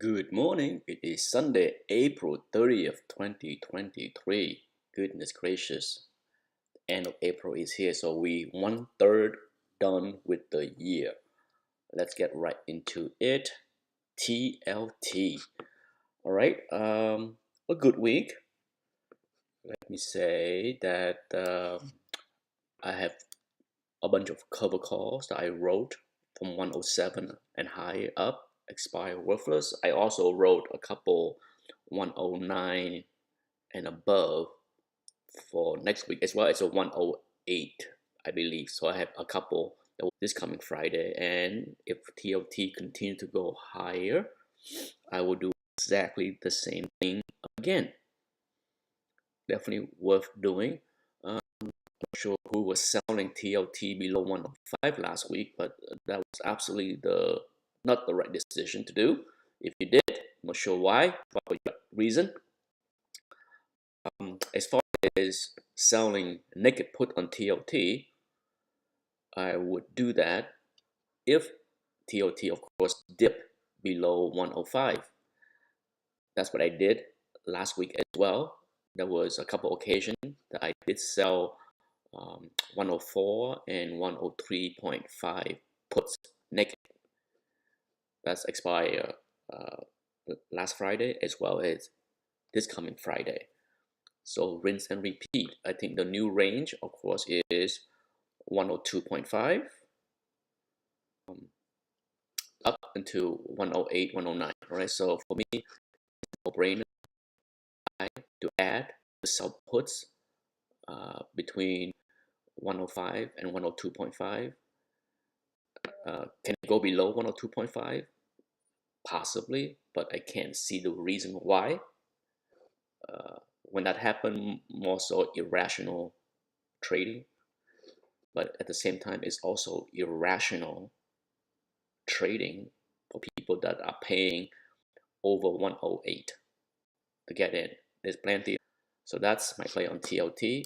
Good morning. It is Sunday, April 30th, 2023. Goodness gracious. End of April is here, so we 1/3 done with the year. Let's get right into it. TLT. All right. A good week. Let me say that I have a bunch of cover calls that I wrote from 107 and higher up, expire worthless. I also wrote a couple 109 and above for next week, as well as a 108, I believe. So I have a couple this coming Friday, and if TLT continue to go higher, I will do exactly the same thing again. Definitely worth doing. Not sure who was selling TLT below 105 last week, but that was absolutely not the right decision to do. If you did, not sure why, probably reason. As far as selling naked put on TLT, I would do that if TLT, of course, dip below 105. That's what I did last week as well. There was a couple occasions that I did sell 104 and 103.5 puts naked. That's expire last Friday as well as this coming Friday. So rinse and repeat. I think the new range, of course, is 102.5 up until 108, 109. Right. So for me, it's no brainer to add the sell puts between 105 and 102.5. Can it go below 102.5? Possibly, but I can't see the reason why. When that happened, more so irrational trading, but at the same time, it's also irrational trading for people that are paying over 108 to get in. There's plenty. So that's my play on TLT.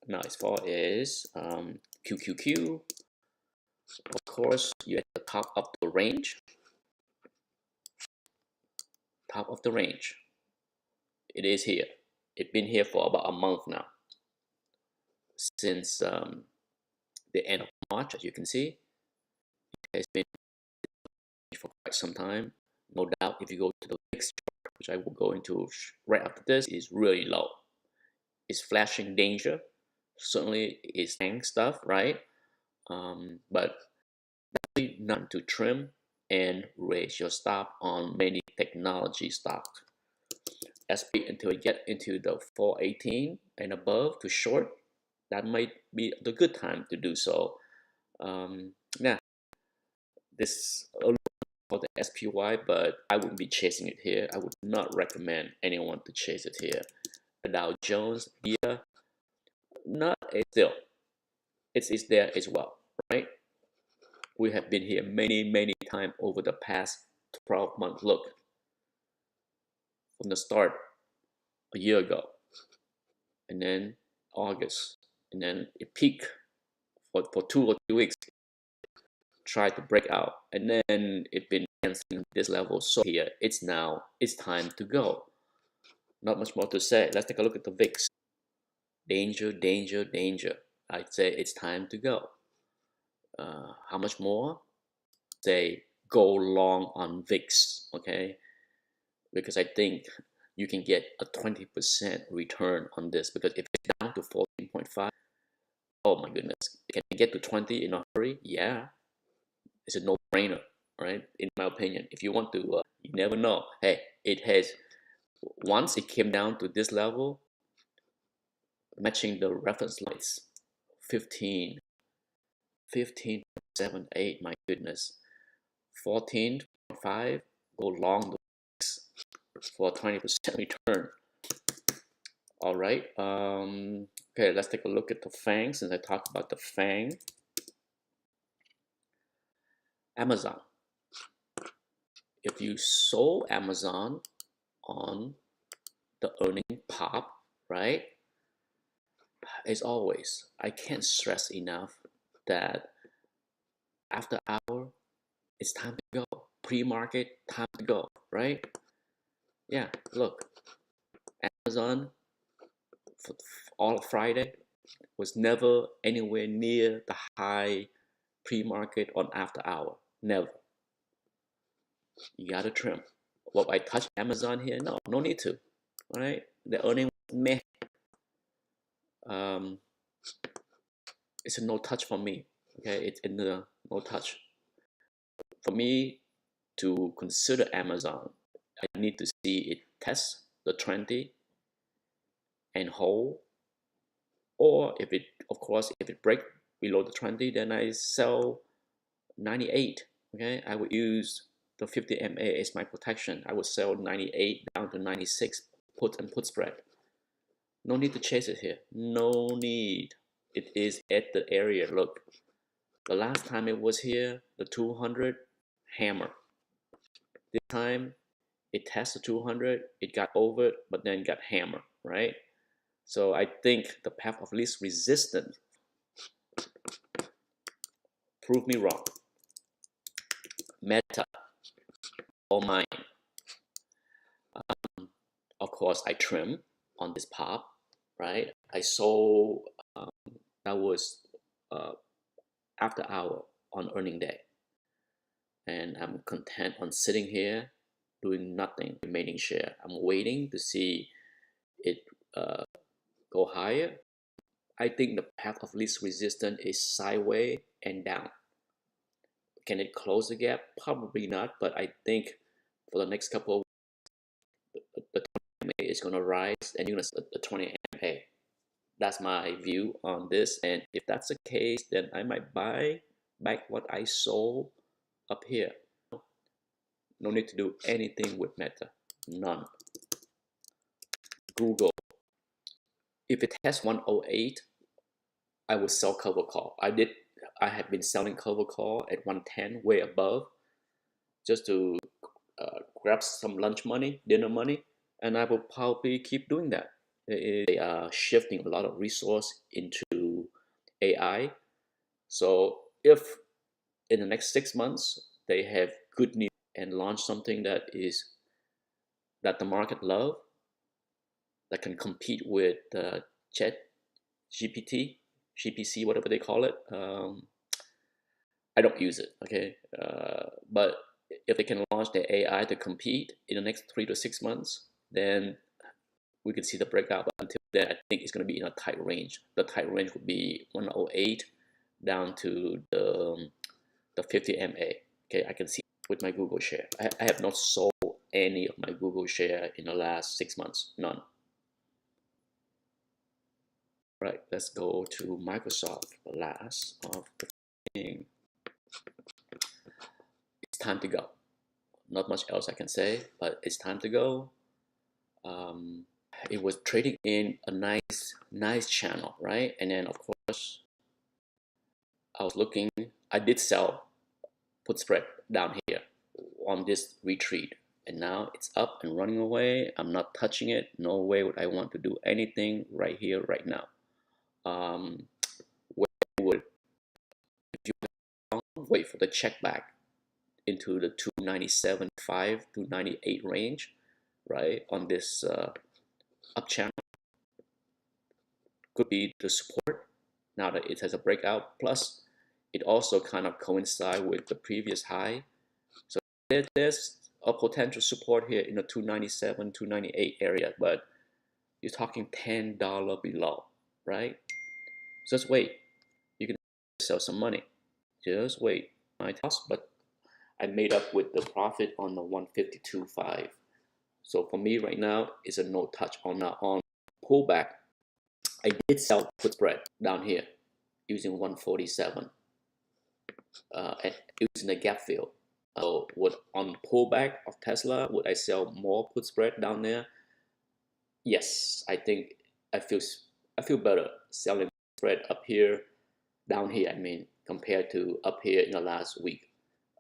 Now, as far as QQQ, of course, you're at the top of the range. Top of the range. It is here. It's been here for about a month now. Since the end of March, as you can see, it's been for quite some time. No doubt, if you go to the VIX chart, which I will go into right after this, is really low. It's flashing danger. Certainly, it's saying stuff, right? But definitely not to trim and raise your stop on many technology stocks. SP until you get into the 418 and above to short, that might be the good time to do so. Yeah, this for the SPY, but I wouldn't be chasing it here. I would not recommend anyone to chase it here. The Dow Jones, yeah, not still. It's there as well, right? We have been here many times over the past 12 months. Look, from the start a year ago, and then August, and then it peaked for 2 or 3 weeks, tried to break out, and then it's been canceling this level. So here, it's time to go. Not much more to say. Let's take a look at the VIX. Danger, danger, danger. I'd say it's time to go. How much more? Say go long on VIX, okay? Because I think you can get a 20% return on this, because if it's down to 14.5, oh my goodness, can it get to 20 in a hurry? Yeah, it's a no-brainer, right? In my opinion, if you want to, you never know. Hey, it has, once it came down to this level, matching the reference lights, 15, 15.78, my goodness, 14.5, go long the for a 20% return. All right. Okay, let's take a look at the FANG. Since I talked about the FANG, Amazon. If you sold Amazon on the earning pop, right? As always, I can't stress enough that after hour, it's time to go. Pre-market, time to go, right? Yeah, look, Amazon for all of Friday was never anywhere near the high pre-market on after hour. Never. You gotta trim. Well, I touch Amazon here? No, no need to. All right, the earning was meh. Um, it's a no touch for me. Okay, it's in the no touch. For me to consider Amazon, I need to see it test the 20 and hold, or if it, of course, if it break below the 20, then I sell 98. Okay, I would use the 50 MA as my protection. I would sell 98 down to 96 put spread. No need to chase it here. No need. It is at the area. Look, the last time it was here, the 200 hammer. This time it tested 200, it got over, but then got hammer, right? So I think the path of least resistance proved me wrong. Meta, all mine. Of course, I trim on this pop, right? I sold, that was uh, after hour on earning day. And I'm content on sitting here doing nothing, remaining share. I'm waiting to see it go higher. I think the path of least resistance is sideways and down. Can it close the gap? Probably not, but I think for the next couple of weeks, the 20 MA is going to rise and you're going to see the 20 MA. That's my view on this. And if that's the case, then I might buy back what I sold up here. No need to do anything with Meta. None. Google. If it has 108, I would sell cover call. I have been selling cover call at 110, way above, just to grab some lunch money, dinner money, and I will probably keep doing that. They are shifting a lot of resource into AI. So if in the next 6 months they have good news and launch something that the market love, that can compete with Chat GPT, GPC, whatever they call it. I don't use it, okay? But if they can launch their AI to compete in the next 3 to 6 months, then we can see the breakout. But until then, I think it's going to be in a tight range. The tight range would be 108 down to the 50 MA. Okay, I can see with my Google share. I have not sold any of my Google share in the last 6 months. None. Right, let's go to Microsoft, the last of the thing. It's time to go. Not much else I can say, but it's time to go. It was trading in a nice channel, right? And then of course I was looking. I did sell put spread down here on this retreat, and now it's up and running away. I'm not touching it. No way would I want to do anything right here, right now. Where would, if you wait for the check back into the 297.5 to 98 range, right, on this up channel, could be the support now that it has a breakout. Plus it also kind of coincide with the previous high, so there's a potential support here in the 297 298 area, but you're talking $10 below, right? Just wait, you can sell some money. Just wait. My toss, but I made up with the profit on the 152.5. So for me right now, it's a no touch on pullback. I did sell put spread down here using 147 and using the gap fill. So would on pullback of Tesla, would I sell more put spread down there? Yes, I think I feel better selling spread up here, down here. I mean, compared to up here in the last week.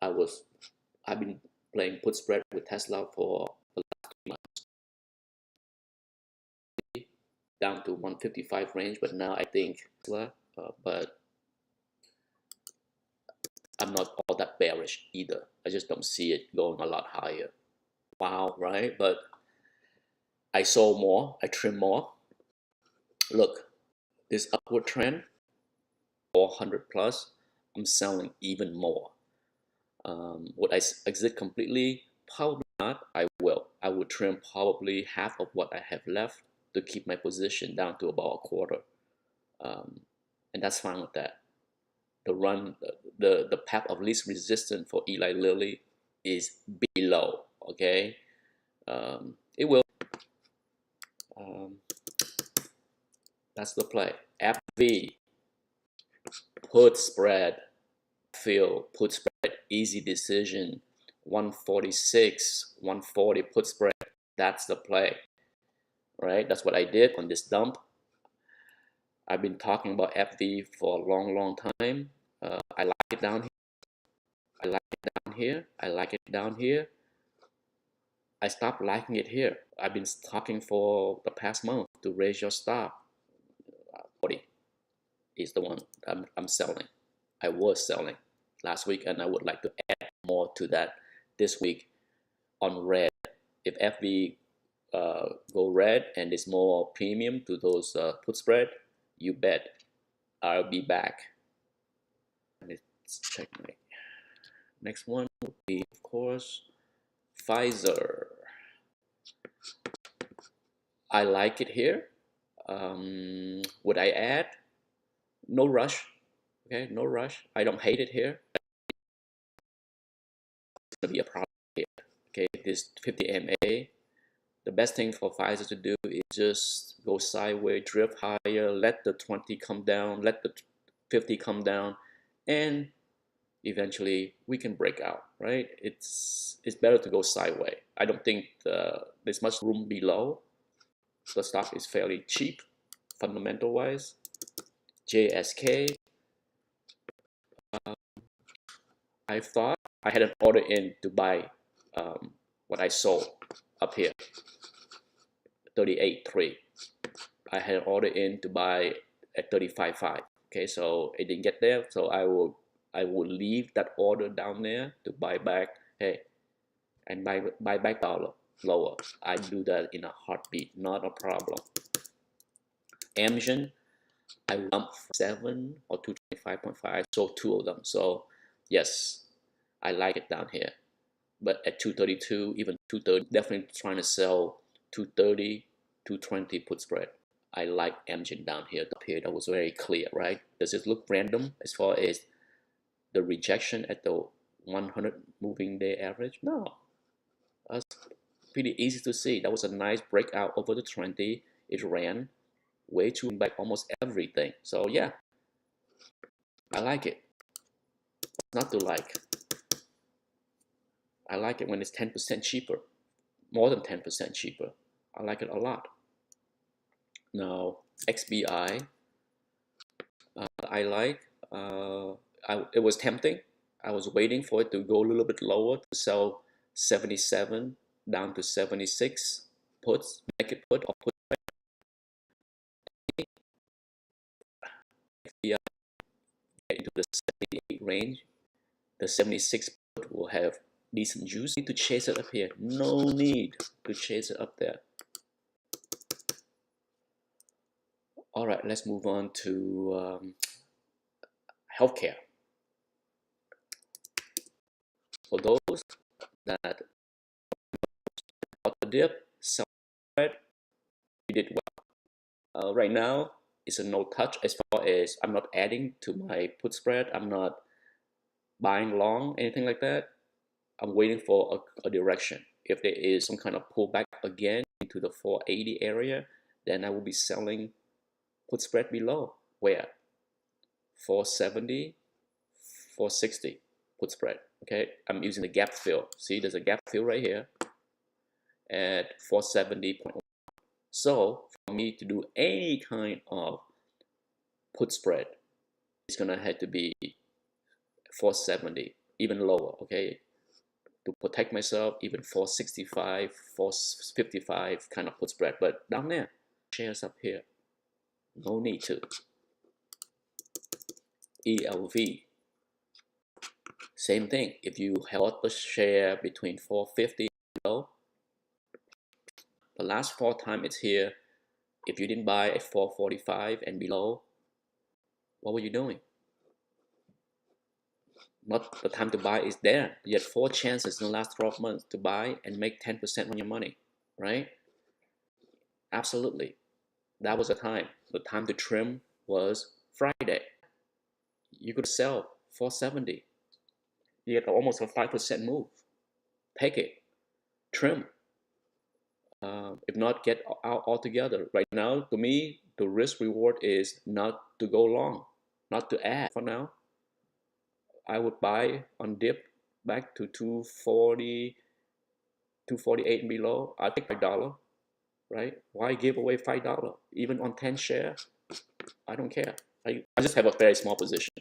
I've been playing put spread with Tesla for the last 2 months, down to 155 range, but now I think Tesla, but I'm not all that bearish either. I just don't see it going a lot higher. Wow, right? But I sold more, I trimmed more. Look, this upward trend, 400 plus, I'm selling even more. Would I exit completely? Probably not. I will. I would trim probably half of what I have left to keep my position down to about a quarter. Um, and that's fine with that. The path of least resistance for Eli Lilly is below. Okay, it will. Um, that's the play. FV put spread, fill put spread, easy decision. 146, 140 put spread. That's the play, right? That's what I did on this dump. I've been talking about FV for a long time. I like it down here. I like it down here. I like it down here. I stopped liking it here. I've been talking for the past month to raise your stop. 40 is the one I'm selling. I was selling last week, and I would like to add more to that this week on red. If FV go red and it's more premium to those put spread, you bet I'll be back. Let's check my next one. Would be, of course, Pfizer. I like it here. Would I add? No rush. Okay, no rush. I don't hate it here. It's gonna be a problem here. Okay, this 50 MA. The best thing for Pfizer to do is just go sideways, drift higher, let the 20 come down, let the 50 come down, and eventually we can break out, right? It's better to go sideways. I don't think there's much room below. The stock is fairly cheap, fundamental wise. JSK, I thought I had an order in to buy what I sold up here, 38.3. I had an order in to buy at 35.5. Okay, so it didn't get there, so I will leave that order down there to buy back. Hey, and buy back dollar lower. I do that in a heartbeat, not a problem. Amgen, I lumped 7 or 225.5. I sold 2 of them, so yes, I like it down here. But at 232, even 230, definitely trying to sell 230, 220 put spread. I like Amgen down here. Up here, that was very clear, right? Does it look random as far as the rejection at the 100 moving day average? No, that's pretty easy to see. That was a nice breakout over the 20. It ran way too back almost everything. So yeah, I like it. Not to like. I like it when it's 10% cheaper, more than 10% cheaper. I like it a lot. Now, XBI, I like. It was tempting. I was waiting for it to go a little bit lower to sell 77 down to 76 puts, make it put or put XBI into the 78 range. The 76 put will have decent juice. Need to chase it up here. No need to chase it up there. All right, let's move on to healthcare. For those that got the dip, sell it, you did well. Right now, it's a no touch as far as I'm not adding to my put spread. I'm not buying long, anything like that. I'm waiting for a direction. If there is some kind of pullback again into the 480 area, then I will be selling put spread below. Where? 470, 460 put spread. Okay, I'm using the gap fill. See, there's a gap fill right here at 470.1. So for me to do any kind of put spread, it's gonna have to be 470, even lower. Okay, to protect myself, even 465, 455 kind of put spread. But down there, shares up here, no need to. ELV, same thing. If you held the share between 450 and below, The last 4 times it's here. If you didn't buy at 445 and below, what were you doing? Not the time to buy is there. You had 4 chances in the last 12 months to buy and make 10% on your money, right? Absolutely. That was the time. The time to trim was Friday. You could sell 470. You get almost a 5% move. Take it. Trim. If not, get out altogether. Right now, to me, the risk reward is not to go long, not to add for now. I would buy on dip back to 240, 248 and below. I take $5, right? Why give away $5? Even on 10 shares, I don't care. I just have a very small position.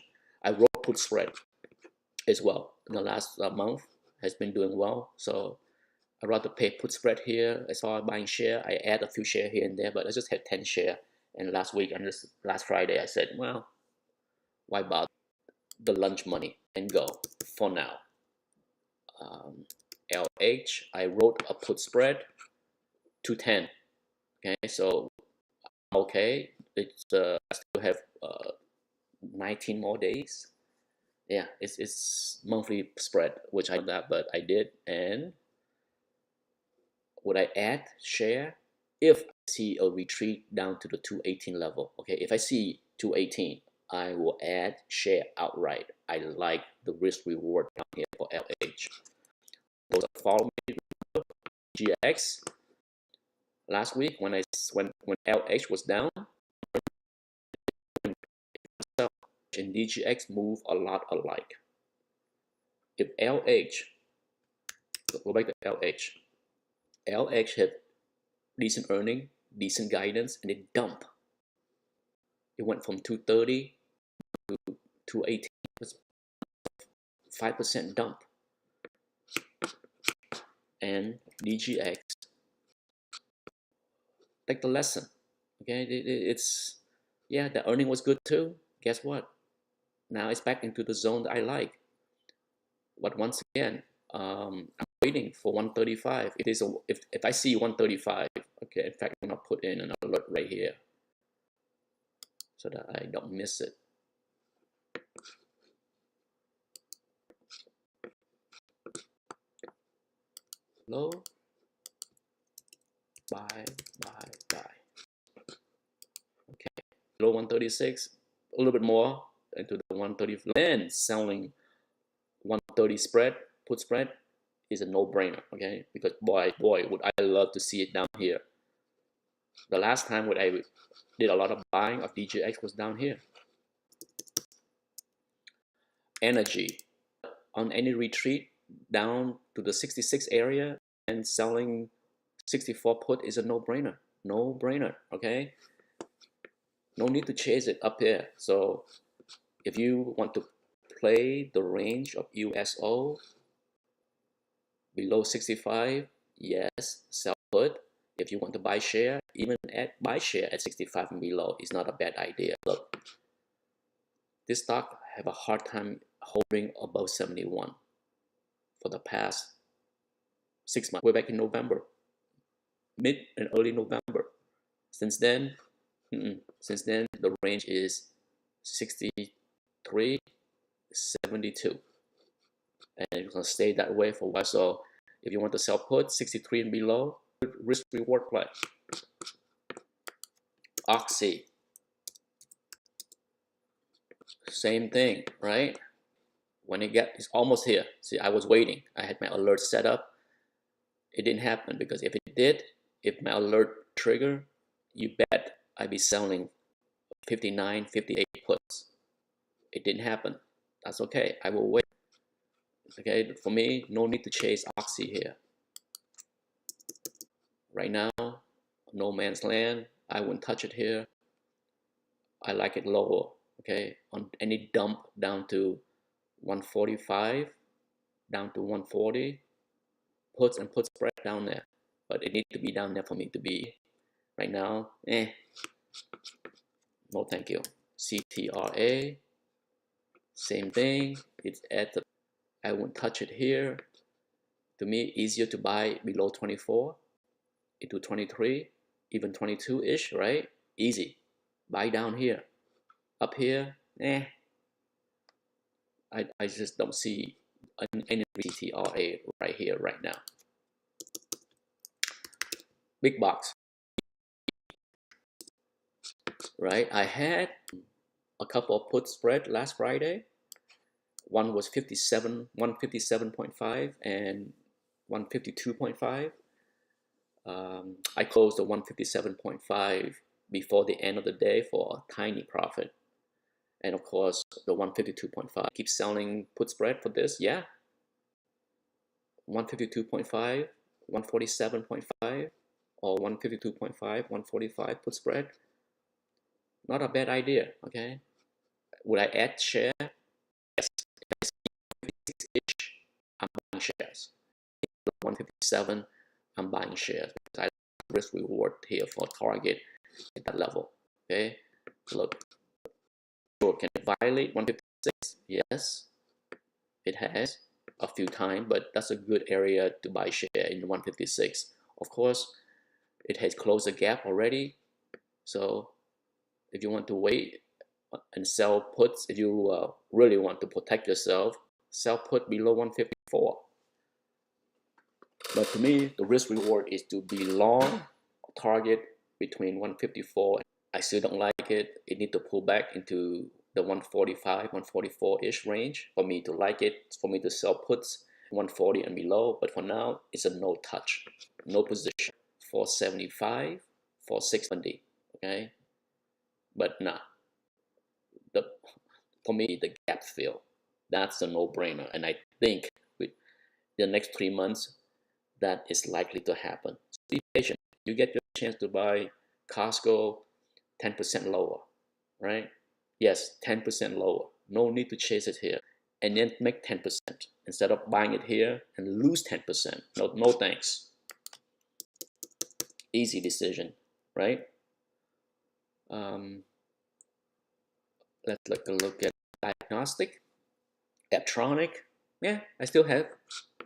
I wrote put spread as well in the last month, has been doing well. So I'd rather pay put spread here. I saw buying share. I add a few share here and there, but I just had 10 share. And last week, and just last Friday, I said, well, why bother the lunch money and go for now. LH, I wrote a put spread 210. Okay, so okay, it's I still have 19 more days. Yeah, it's monthly spread, which I did that, but I did. And would I add share if I see a retreat down to the 218 level? Okay, if I see 218, I will add share outright. I like the risk reward down here for LH. Those that follow me, GX. Last week when LH was down, and DGX move a lot alike. If LH, go back to LH had decent earning, decent guidance, and it dumped. It went from 230 to 218, 5% dump. And DGX, take the lesson. Okay, it's yeah, the earning was good too. Guess what? Now it's back into the zone that I like. But once again, I'm waiting for 135. If I see 135, okay, in fact, I'm gonna put in an alert right here so that I don't miss it. Low, buy. Okay, low 136, a little bit more into the 130. Then selling 130 spread, put spread, is a no-brainer. Okay, because boy, would I love to see it down here. The last time when I did a lot of buying of DGX was down here. Energy on any retreat down to the 66 area and selling 64 put is a no-brainer. No-brainer. Okay, no need to chase it up here. So if you want to play the range of USO below 65, yes, sell put. If you want to buy share, even buy share at 65 and below is not a bad idea. Look, this stock have a hard time hovering above 71 for the past 6 months. We're back in November, mid and early November. Since then, the range is 63, 72, and it's gonna stay that way for a while. So if you want to sell put 63 and below, risk reward play. Oxy, same thing, right? When it's almost here. See, I was waiting. I had my alert set up. It didn't happen because if it did, if my alert trigger, you bet I'd be selling 59, 58 puts. It didn't happen. That's okay. I will wait. Okay, for me, no need to chase Oxy here. Right now, no man's land. I wouldn't touch it here. I like it lower. Okay, on any dump down to 145, down to 140, puts and put spread down there. But it needs to be down there for me to be. Right now, no thank you. CTRA, same thing. It's at the, I won't touch it here. To me, easier to buy below 24. into 23, even 22-ish, right? Easy. Buy down here. Up here, I just don't see any CTRA right here, right now. Big box, right? I had a couple of put spread last Friday. One was 157.5 and 152.5. I closed the 157.5 before the end of the day for a tiny profit. And of course, the 152.5 keeps selling put spread for this. Yeah, 152.5, 147.5, or 152.5, 145 put spread. Not a bad idea. Okay, would I add share? Yes. I'm buying shares. 157, I'm buying shares because I risk reward here for target at that level. Okay, look, sure, can it violate 156? Yes, it has a few times, but that's a good area to buy share in 156. Of course, it has closed the gap already, so if you want to wait and sell puts, if you really want to protect yourself, sell put below 154. But to me, the risk reward is to be long target between 154. I still don't like it. It need to pull back into the 145, 144-ish range for me to like it, for me to sell puts 140 and below. But for now, it's a no touch, no position. 475, 460, okay? But nah, for me, the gap fill, that's a no-brainer. And I think with the next 3 months, that is likely to happen. So be patient. You get your chance to buy Costco 10% lower, right? Yes, 10% lower. No need to chase it here. And then make 10% instead of buying it here and lose 10%. No, no thanks. Easy decision, right? Let's take a look at diagnostic. Apptronik, yeah, I still have.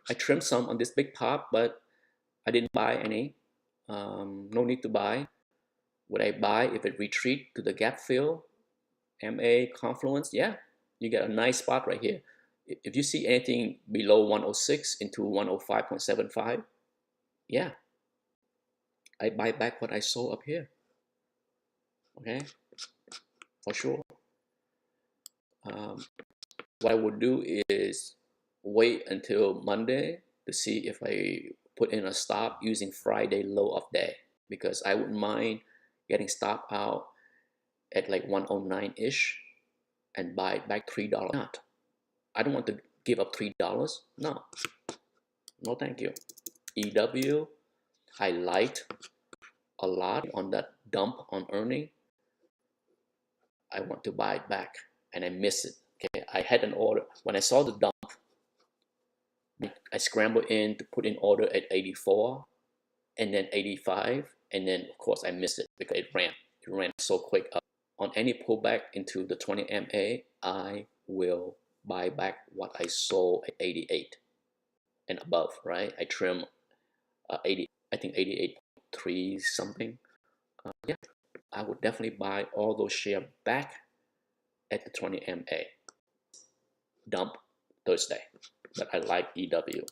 I trimmed some on this big pop, but I didn't buy any. No need to buy. Would I buy if it retreat to the gap fill? MA Confluence, yeah, you get a nice spot right here. If you see anything below 106 into 105.75, yeah, I buy back what I sold up here. Okay, for sure. What I would do is wait until Monday to see if I put in a stop using Friday low of day, because I wouldn't mind getting stop out at like 109-ish and buy it back $3. Not. I don't want to give up $3. No, no thank you. EW, I liked a lot on that dump on earning. I want to buy it back and I miss it. Okay, I had an order. When I saw the dump, I scrambled in to put in order at 84 and then 85, and then of course I missed it because it ran so quick up. On any pullback into the 20 MA, I will buy back what I sold at 88 and above, right? I trim 80, I think 88.3 something. Yeah, I would definitely buy all those shares back at the 20 MA. Dump Thursday, but I like EW.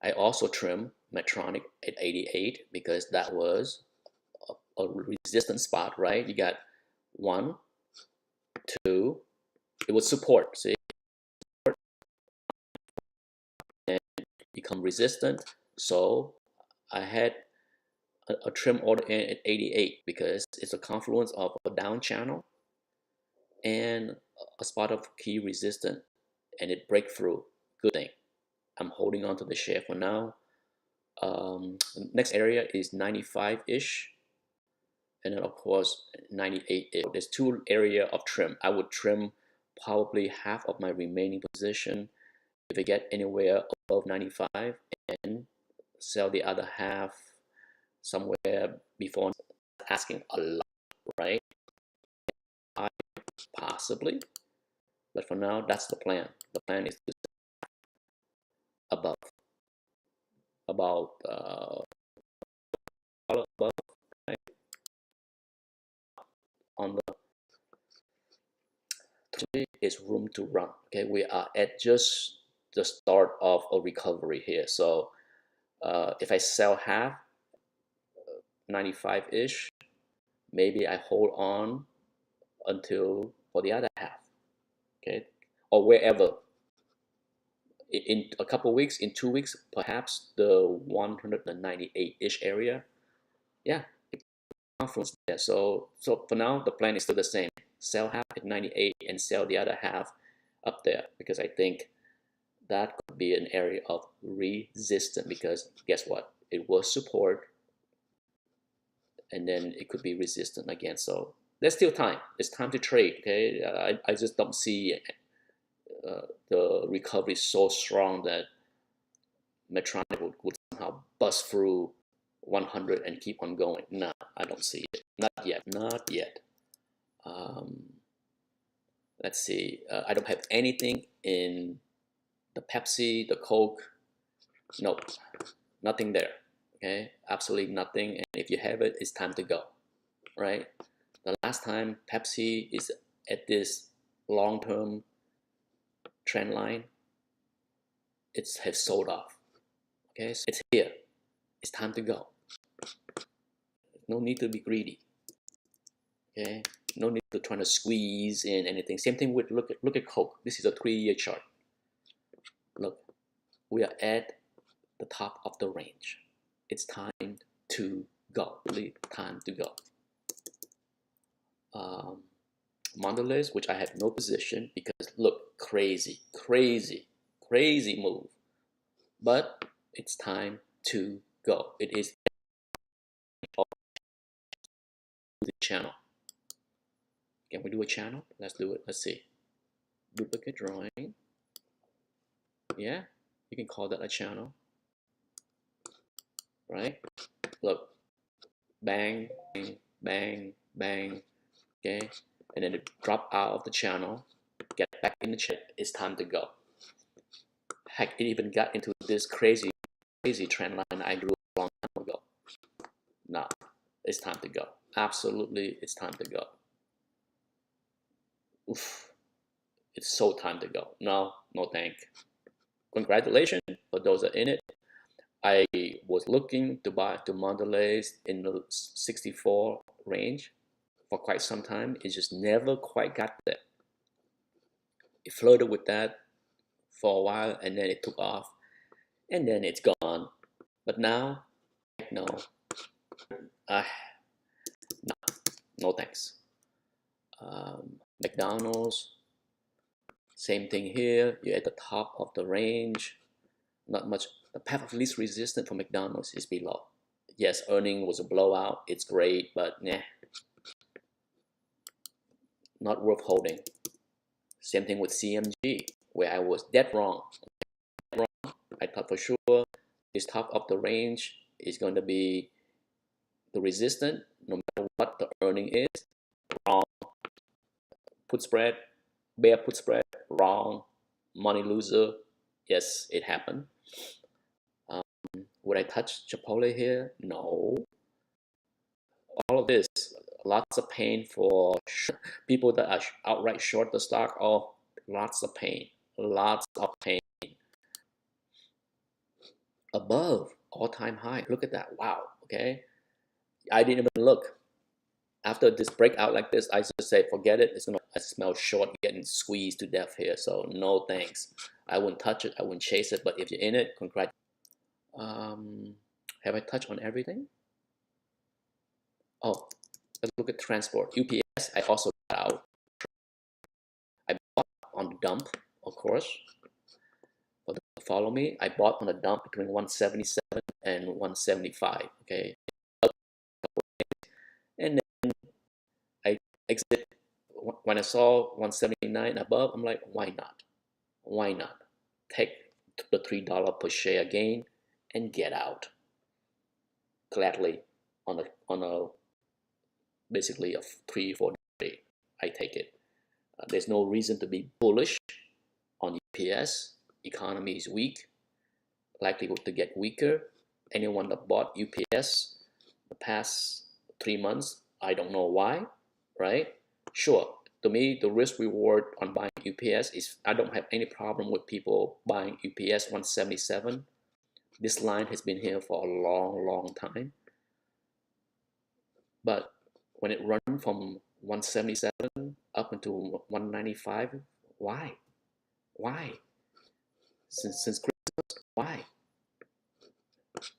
I also trim Medtronic at 88 because that was a resistance spot, right? You got 1, 2, it was support, see? And become resistant. So I had a trim order in at 88 because it's a confluence of a down channel and a spot of key resistance, and it break through. Good thing. I'm holding on to the share for now. Next area is 95-ish, and then of course 98-ish. There's 2 area of trim. I would trim probably half of my remaining position if I get anywhere above 95 and sell the other half somewhere before asking a lot, right? Possibly, but for now, that's the plan. The plan is to above about above, right? On the is room to run. Okay, we are at just the start of a recovery here. So if I sell half, 95-ish, maybe I hold on until for the other half. Okay, or wherever. In a couple weeks, in 2 weeks, perhaps the 198-ish area. Yeah, confluence there. So for now, the plan is still the same. Sell half at 98 and sell the other half up there, because I think that could be an area of resistance, because guess what? It was support and then it could be resistant again. So there's still time. It's time to trade. Okay, I just don't see the recovery so strong that Medtronic would somehow bust through 100 and keep on going. No, I don't see it. Not yet. Not yet. Let's see. I don't have anything in the Pepsi, the Coke. Nope, nothing there. Okay, absolutely nothing. And if you have it, it's time to go. Right? The last time Pepsi is at this long-term trend line, it has sold off. Okay, so it's here. It's time to go. No need to be greedy. Okay, no need to try to squeeze in anything. Same thing with look at Coke. This is a 3-year chart. Look, we are at the top of the range. It's time to go. Really, time to go. Mondelez, which I have no position because look, crazy move. But it's time to go. It is the channel. Can we do a channel? Let's do it. Let's see. Duplicate drawing. Yeah, you can call that a channel. Right? Look. Bang, bang, bang, bang. Okay? And then it drop out of the channel. Get back in the chip. It's time to go. Heck, it even got into this crazy trend line I drew a long time ago. Now, it's time to go. Absolutely, it's time to go. Oof. It's so time to go. No thank. Congratulations for those that are in it. I was looking to buy to Mondelez in the 64 range for quite some time. It just never quite got there. It flirted with that for a while and then it took off and then it's gone. But now, no. No thanks. McDonald's, same thing here. You're at the top of the range. Not much. The path of least resistance for McDonald's is below. Yes, earning was a blowout. It's great, but nah, not worth holding. Same thing with CMG, where I was dead wrong. I thought for sure this top of the range is going to be the resistance, no matter what the earning is. Wrong. Put spread, bear put spread, wrong. Money loser. Yes, it happened. Would I touch Chipotle here? No. All of this, lots of pain for people that are outright short the stock. Oh, lots of pain. Lots of pain. Above all-time high. Look at that. Wow. Okay. I didn't even look. After this breakout like this, I just say, forget it. It's gonna smell short, getting squeezed to death here. So no thanks. I wouldn't touch it. I wouldn't chase it. But if you're in it, congratulations. Have I touched on everything? Oh, let's look at transport. UPS, I also got out. I bought on the dump, of course. For those who follow me, I bought on the dump between 177 and 175. Okay. And then I exit when I saw 179 above. I'm like, why not? Why not? Take the $3 per share gain and get out. Gladly on a basically a 3-4 day. I take it. There's no reason to be bullish on UPS. Economy is weak, likelihood to get weaker. Anyone that bought UPS the past 3 months. I don't know why, right? Sure, to me, the risk reward on buying UPS is I don't have any problem with people buying UPS 177. This line has been here for a long time. But when it runs from 177 up into 195, why? Why? Since Christmas, why?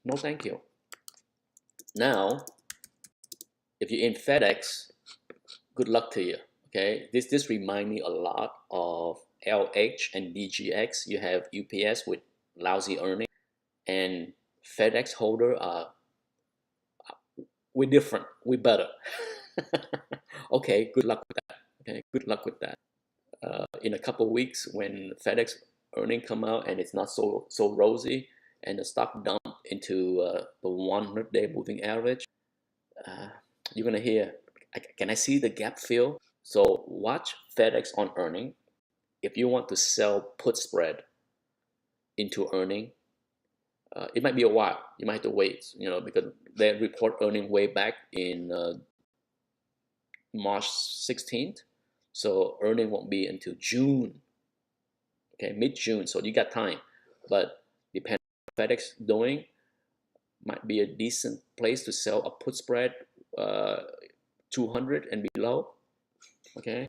No, thank you. Now, if you're in FedEx, good luck to you. Okay, this remind me a lot of LH and DGX. You have UPS with lousy earnings, and FedEx holder are we're different, we're better. Okay, good luck with that. Okay, good luck with that. In a couple of weeks, when FedEx earning come out and it's not so rosy, and the stock dump into the 100-day moving average, you're gonna hear, can I see the gap fill? So watch FedEx on earning. If you want to sell put spread into earning, it might be a while. You might have to wait, because they report earning way back in March 16th. So earning won't be until June, okay, mid-June. So you got time. But depending on what FedEx doing, might be a decent place to sell a put spread 200 and below, okay?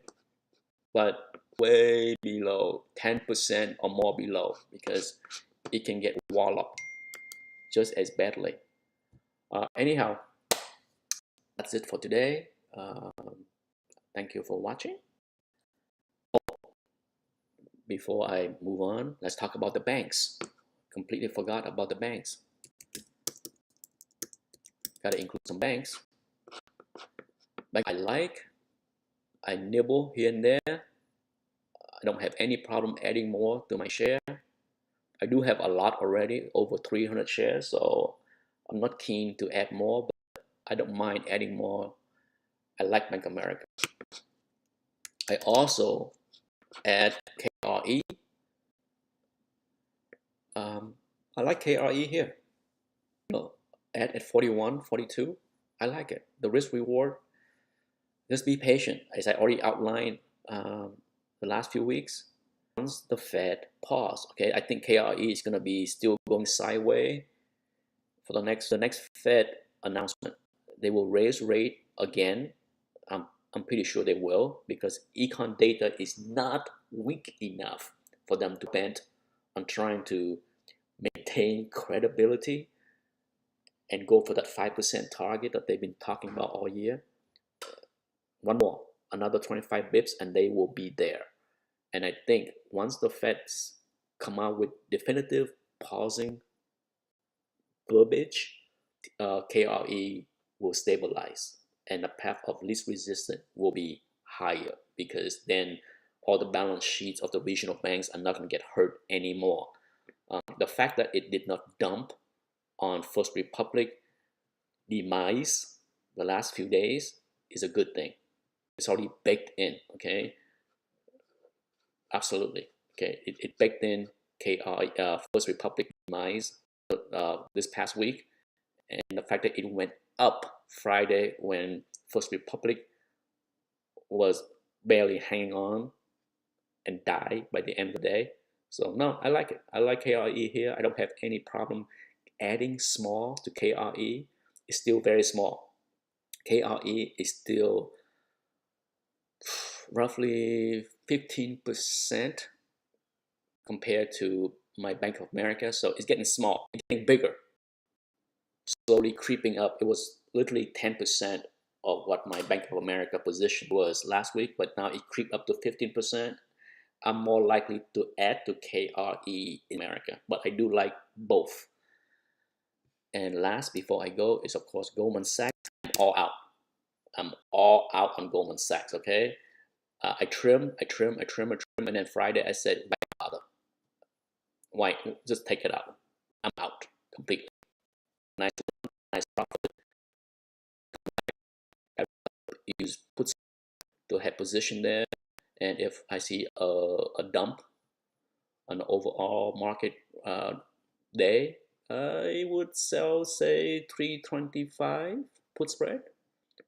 But way below, 10% or more below, because it can get walloped just as badly. Anyhow, that's it for today. Thank you for watching. Before I move on, let's talk about the banks. Completely forgot about the banks. Gotta include some banks. Bank I like, I nibble here and there. I don't have any problem adding more to my share. I do have a lot already, over 300 shares, so I'm not keen to add more, but I don't mind adding more. I like Bank of America. I also add KRE. I like KRE here. Add at 41, 42. I like it. The risk reward, just be patient. As I already outlined the last few weeks, once the Fed pause, okay, I think KRE is going to be still going sideways for the next Fed announcement. They will raise rate again. I'm pretty sure they will, because econ data is not weak enough for them to bend on trying to maintain credibility and go for that 5% target that they've been talking about all year. One more, another 25 bips, and they will be there. And I think once the Feds come out with definitive pausing verbiage, KRE will stabilize, and the path of least resistance will be higher, because then all the balance sheets of the regional banks are not going to get hurt anymore. The fact that it did not dump on First Republic demise the last few days is a good thing. It's already baked in, okay? Absolutely, okay. It baked in First Republic demise this past week, and the fact that it went up Friday when First Republic was barely hanging on and died by the end of the day. So no, I like it. I like KRE here. I don't have any problem adding small to KRE. It's still very small. KRE is still roughly 15% compared to my Bank of America. So it's getting small, it's getting bigger, slowly creeping up. It was literally 10% of what my Bank of America position was last week, but now it creeped up to 15%. I'm more likely to add to KRE in America, but I do like both. And last, before I go, is of course Goldman Sachs. I'm all out. I'm all out on Goldman Sachs, okay? I trim, and then Friday I said, why bother? Why? Just take it out. I'm out completely. Nice profit. I use puts to have position there, and if I see a dump on the overall market day, I would sell, say, 325 put spread,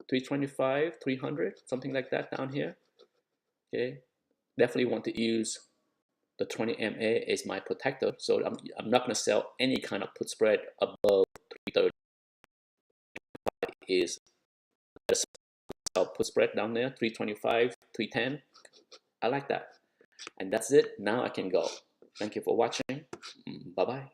325, 300, something like that down here. Okay, definitely want to use the 20 MA as my protector, so I'm not going to sell any kind of put spread above 330. Is sell put spread down there, 325, 310. I like that. And that's it. Now I can go. Thank you for watching. Bye bye.